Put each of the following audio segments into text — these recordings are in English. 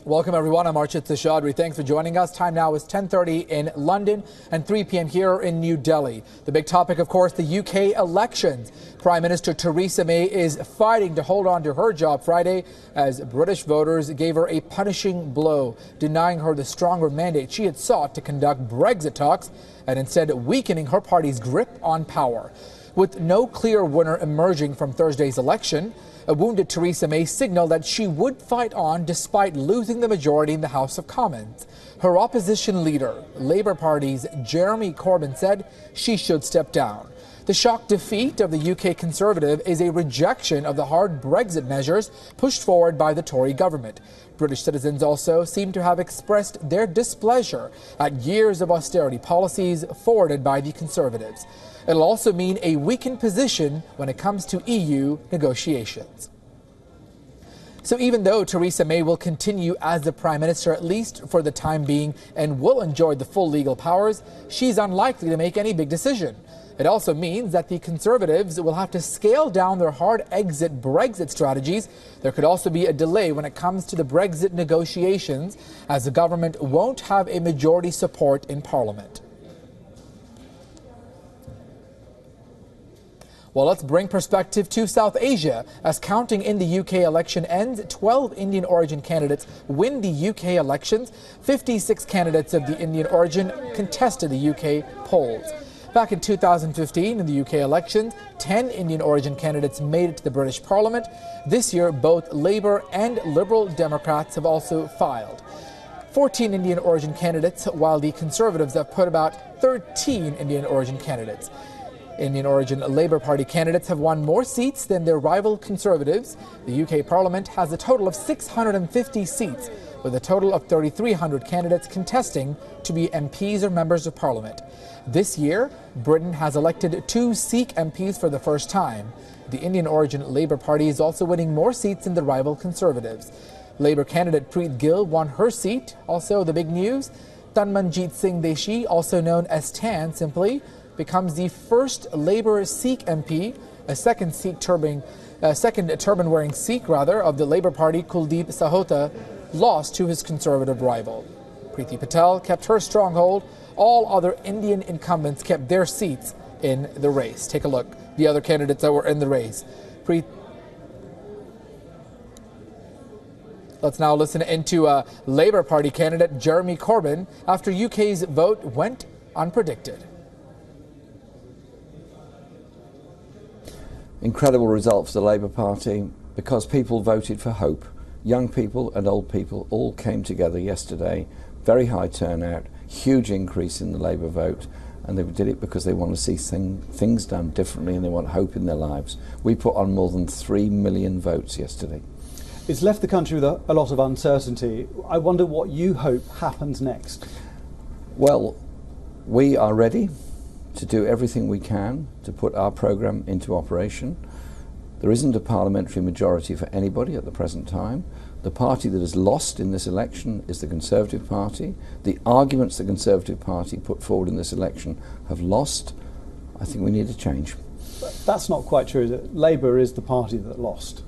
Welcome everyone, I'm Archit Seshadri. Thanks for joining us. Time now is 10:30 in London and 3 p.m. here in New Delhi. The big topic, of course, the UK elections. Prime Minister Theresa May is fighting to hold on to her job Friday as British voters gave her a punishing blow, denying her the stronger mandate she had sought to conduct Brexit talks and instead weakening her party's grip on power. With no clear winner emerging from Thursday's election, a wounded Theresa May signaled that she would fight on despite losing the majority in the House of Commons. Her opposition leader, Labour Party's Jeremy Corbyn, said she should step down. The shock defeat of the UK Conservative is a rejection of the hard Brexit measures pushed forward by the Tory government. British citizens also seem to have expressed their displeasure at years of austerity policies forwarded by the Conservatives. It'll also mean a weakened position when it comes to EU negotiations. So even though Theresa May will continue as the Prime Minister, at least for the time being, and will enjoy the full legal powers, she's unlikely to make any big decision. It also means that the Conservatives will have to scale down their hard exit Brexit strategies. There could also be a delay when it comes to the Brexit negotiations, as the government won't have a majority support in Parliament. Well, let's bring perspective to South Asia. As counting in the UK election ends, 12 Indian origin candidates win the UK elections. 56 candidates of the Indian origin contested the UK polls. Back in 2015, in the UK elections, 10 Indian origin candidates made it to the British Parliament. This year, both Labour and Liberal Democrats have also filed. 14 Indian origin candidates, while the Conservatives have put about 13 Indian origin candidates. Indian origin Labour Party candidates have won more seats than their rival Conservatives. The UK Parliament has a total of 650 seats, with a total of 3,300 candidates contesting to be MPs or members of Parliament. This year, Britain has elected 2 Sikh MPs for the first time. The Indian origin Labour Party is also winning more seats than the rival Conservatives. Labour candidate Preet Gill won her seat. Also, the big news, Tanmanjeet Singh Deshi, also known as Tan simply, becomes the first Labour Sikh MP. A second turban-wearing Sikh of the Labour Party, Kuldeep Sahota, lost to his Conservative rival. Preeti Patel kept her stronghold. All other Indian incumbents kept their seats in the race. Take a look, the other candidates that were in the race. Let's now listen into Labour Party candidate Jeremy Corbyn after UK's vote went unpredicted. Incredible result for the Labour Party because people voted for hope. Young people and old people all came together yesterday. Very high turnout, huge increase in the Labour vote, and they did it because they want to see things done differently and they want hope in their lives. We put on more than 3 million votes yesterday. It's left the country with a lot of uncertainty. I wonder what you hope happens next. Well, we are ready to do everything we can to put our programme into operation. There isn't a parliamentary majority for anybody at the present time. The party that has lost in this election is the Conservative Party. The arguments the Conservative Party put forward in this election have lost. I think we need a change. But that's not quite true, is it? Labour is the party that lost.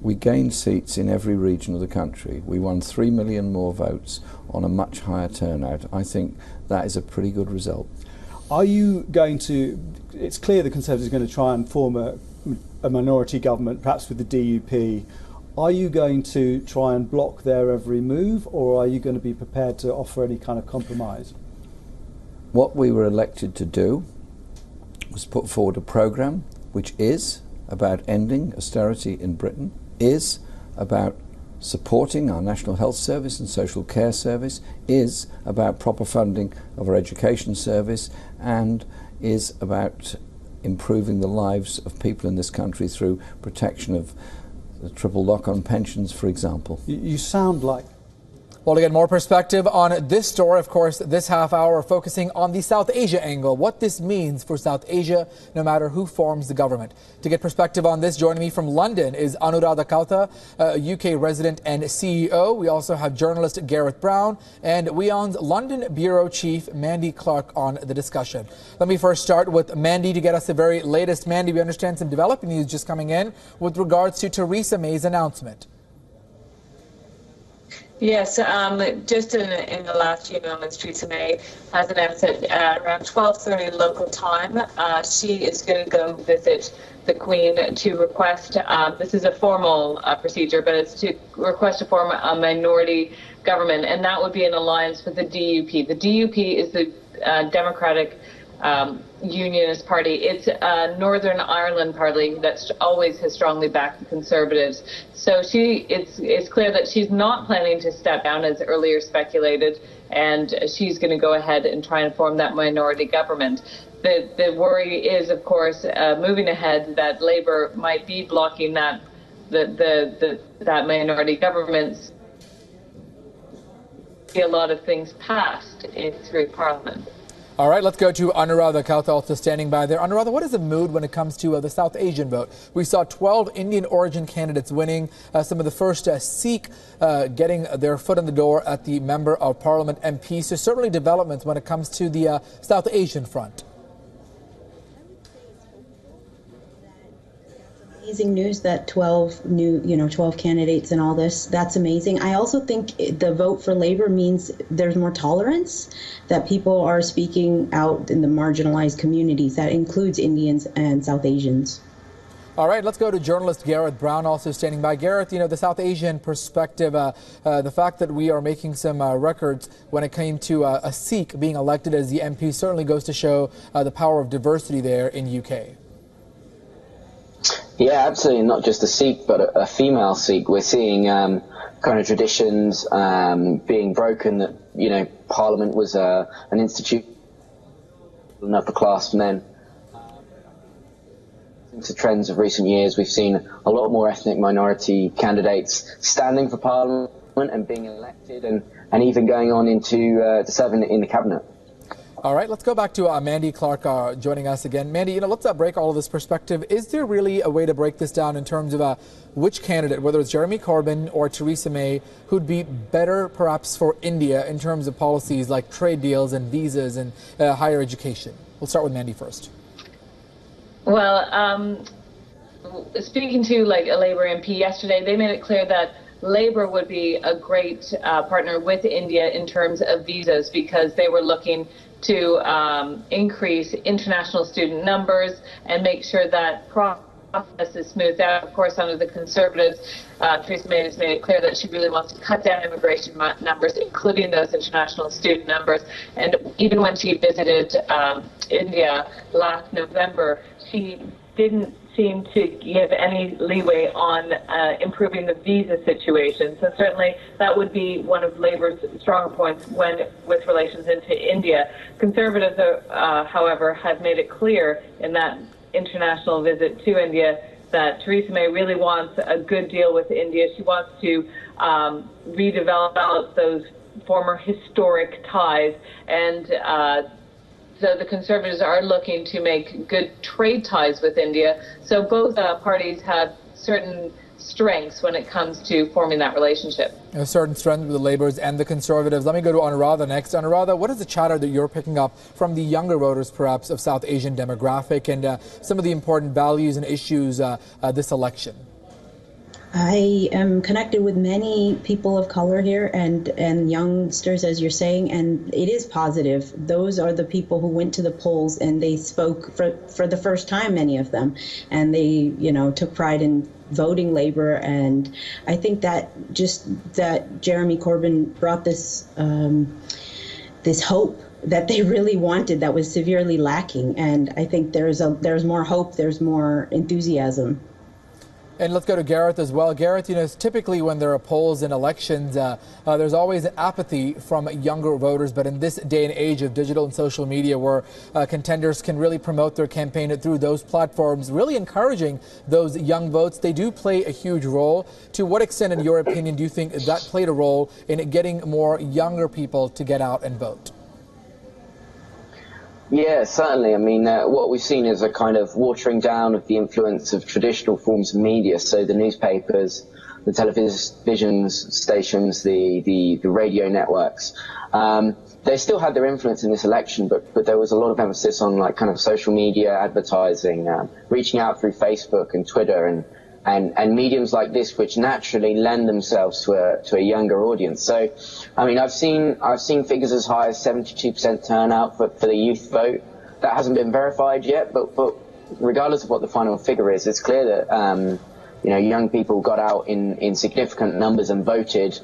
We gained seats in every region of the country. We won 3 million more votes on a much higher turnout. I think that is a pretty good result. Are you going to, it's clear the Conservatives are going to try and form a minority government, perhaps with the DUP. Are you going to try and block their every move, or are you going to be prepared to offer any kind of compromise? What we were elected to do was put forward a programme which is about ending austerity in Britain, is about supporting our National Health Service and Social Care Service, is about proper funding of our education service, and is about improving the lives of people in this country through protection of the triple lock-on pensions, for example. You sound like... Well, to get more perspective on this story, of course, this half hour focusing on the South Asia angle, what this means for South Asia, no matter who forms the government. To get perspective on this, joining me from London is Anuradha Gupta, UK resident and CEO. We also have journalist Gareth Brown and WION's London Bureau Chief Mandy Clarke on the discussion. Let me first start with Mandy to get us the very latest. Mandy, we understand some developing news just coming in with regards to Theresa May's announcement. Yes, just in the last few moments, Theresa May has announced that around 12:30 local time, she is going to go visit the Queen to request, this is a formal procedure, but it's to request to form a minority government, and that would be an alliance with the DUP. The DUP is the Democratic Unionist Party. It's a Northern Ireland party that always has strongly backed the Conservatives. So it's clear that she's not planning to step down, as earlier speculated, and she's going to go ahead and try and form that minority government. The worry is, of course, moving ahead, that Labour might be blocking that that minority government. See a lot of things passed through Parliament. All right, let's go to Anuradha Gupta, also standing by there. Anuradha, what is the mood when it comes to the South Asian vote? We saw 12 Indian origin candidates winning, some of the first Sikh getting their foot in the door at the Member of Parliament MP. So certainly developments when it comes to the South Asian front. Amazing news that 12 candidates and all this. That's amazing. I also think the vote for Labour means there's more tolerance, that people are speaking out in the marginalized communities. That includes Indians and South Asians. All right, let's go to journalist Gareth Brown, also standing by. Gareth, the South Asian perspective, the fact that we are making some records when it came to a Sikh being elected as the MP certainly goes to show the power of diversity there in UK. Yeah, absolutely. Not just a Sikh, but a female Sikh. We're seeing kind of traditions being broken. That Parliament was an institution of upper class men. Into trends of recent years, we've seen a lot more ethnic minority candidates standing for Parliament and being elected, and even going on into to serving in the cabinet. All right, let's go back to Mandy Clarke joining us again. Mandy, let's break all of this perspective. Is there really a way to break this down in terms of which candidate, whether it's Jeremy Corbyn or Theresa May, who'd be better perhaps for India in terms of policies like trade deals and visas and higher education? We'll start with Mandy first. Well, speaking to a Labour MP yesterday, they made it clear that Labour would be a great partner with India in terms of visas, because they were looking to increase international student numbers and make sure that process is smoothed out. Of course, under the Conservatives, Theresa May has made it clear that she really wants to cut down immigration numbers, including those international student numbers. And even when she visited India last November, she didn't seem to give any leeway on improving the visa situation. So certainly that would be one of Labour's stronger points with relations into India. Conservatives, however, have made it clear in that international visit to India that Theresa May really wants a good deal with India. She wants to redevelop those former historic ties, and so the Conservatives are looking to make good trade ties with India. So both parties have certain strengths when it comes to forming that relationship. A certain strength with the Labours and the Conservatives. Let me go to Anuradha next. Anuradha, what is the chatter that you're picking up from the younger voters, perhaps, of South Asian demographic, and some of the important values and issues this election? I am connected with many people of color here and youngsters, as you're saying, and it is positive. Those are the people who went to the polls and they spoke for the first time, many of them, and they, took pride in voting Labour. And I think that that Jeremy Corbyn brought this this hope that they really wanted, that was severely lacking. And I think there's more hope, there's more enthusiasm. And let's go to Gareth as well. Gareth, typically when there are polls in elections, there's always an apathy from younger voters. But in this day and age of digital and social media, where contenders can really promote their campaign through those platforms, really encouraging those young votes, they do play a huge role. To what extent, in your opinion, do you think that played a role in getting more younger people to get out and vote? Yeah, certainly. I mean, what we've seen is a kind of watering down of the influence of traditional forms of media. So the newspapers, the television stations, the radio networks. They still had their influence in this election, but there was a lot of emphasis on kind of social media advertising, reaching out through Facebook and Twitter, and mediums like this, which naturally lend themselves to a younger audience. So, I mean, I've seen figures as high as 72% turnout for the youth vote. That hasn't been verified yet, but regardless of what the final figure is, it's clear that young people got out in significant numbers and voted,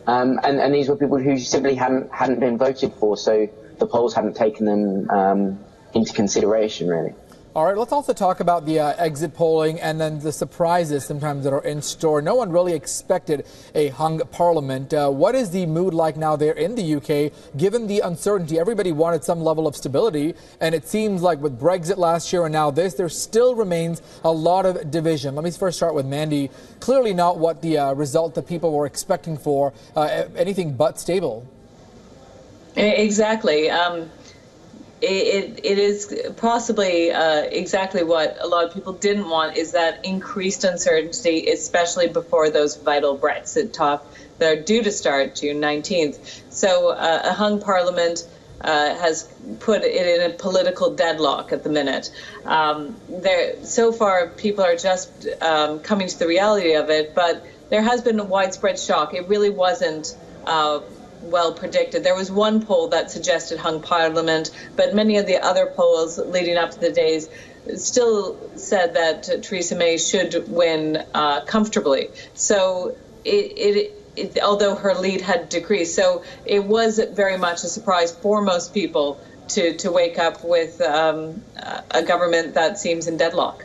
and these were people who simply hadn't been voted for, so the polls hadn't taken them into consideration, really. All right, let's also talk about the exit polling and then the surprises sometimes that are in store. No one really expected a hung parliament. What is the mood like now there in the UK, given the uncertainty? Everybody wanted some level of stability, and it seems like with Brexit last year and now this, there still remains a lot of division. Let me first start with Mandy. Clearly not what the result that people were expecting for, anything but stable. Exactly. It is possibly exactly what a lot of people didn't want, is that increased uncertainty, especially before those vital Brexit talks that are due to start June 19th. So a hung parliament has put it in a political deadlock at the minute. So far, people are just coming to the reality of it, but there has been a widespread shock. It really wasn't well predicted. There was one poll that suggested hung parliament, but many of the other polls leading up to the days still said that Theresa May should win comfortably. So although her lead had decreased, so it was very much a surprise for most people to wake up with a government that seems in deadlock.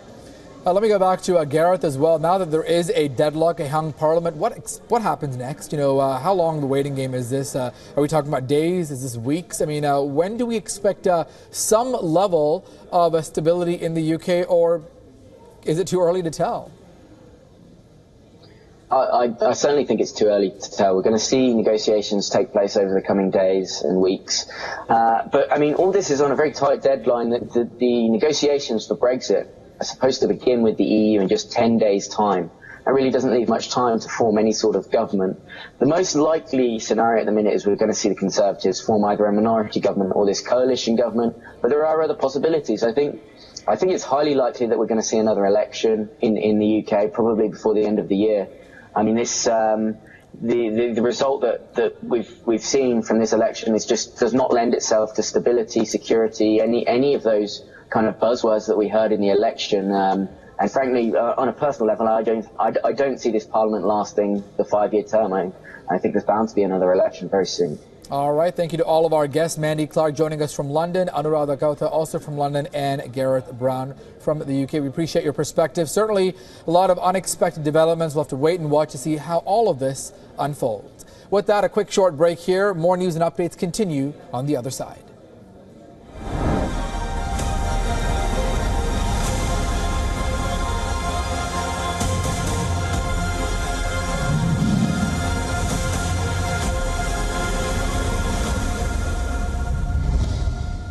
Let me go back to Gareth as well. Now that there is a deadlock, a hung parliament, what happens next? How long the waiting game is this? Are we talking about days? Is this weeks? I mean, when do we expect some level of stability in the UK, or is it too early to tell? I certainly think it's too early to tell. We're going to see negotiations take place over the coming days and weeks. But, I mean, all this is on a very tight deadline. The negotiations for Brexit are supposed to begin with the EU in just 10 days' time. That really doesn't leave much time to form any sort of government. The most likely scenario at the minute is we're going to see the Conservatives form either a minority government or this coalition government, but there are other possibilities. I think it's highly likely that we're going to see another election in the UK, probably before the end of the year. I mean, this the result that we've seen from this election does not lend itself to stability, security, any of those kind of buzzwords that we heard in the election, and frankly, on a personal level, I don't see this parliament lasting the 5-year term. I think there's bound to be another election very soon. All right, thank you to all of our guests. Mandy Clarke joining us from London, Anuradha Gupta also from London, and Gareth Brown from the UK. We appreciate your perspective. Certainly a lot of unexpected developments. We'll have to wait and watch to see how all of this unfolds. With that, a quick short break here. More news and updates continue on the other side.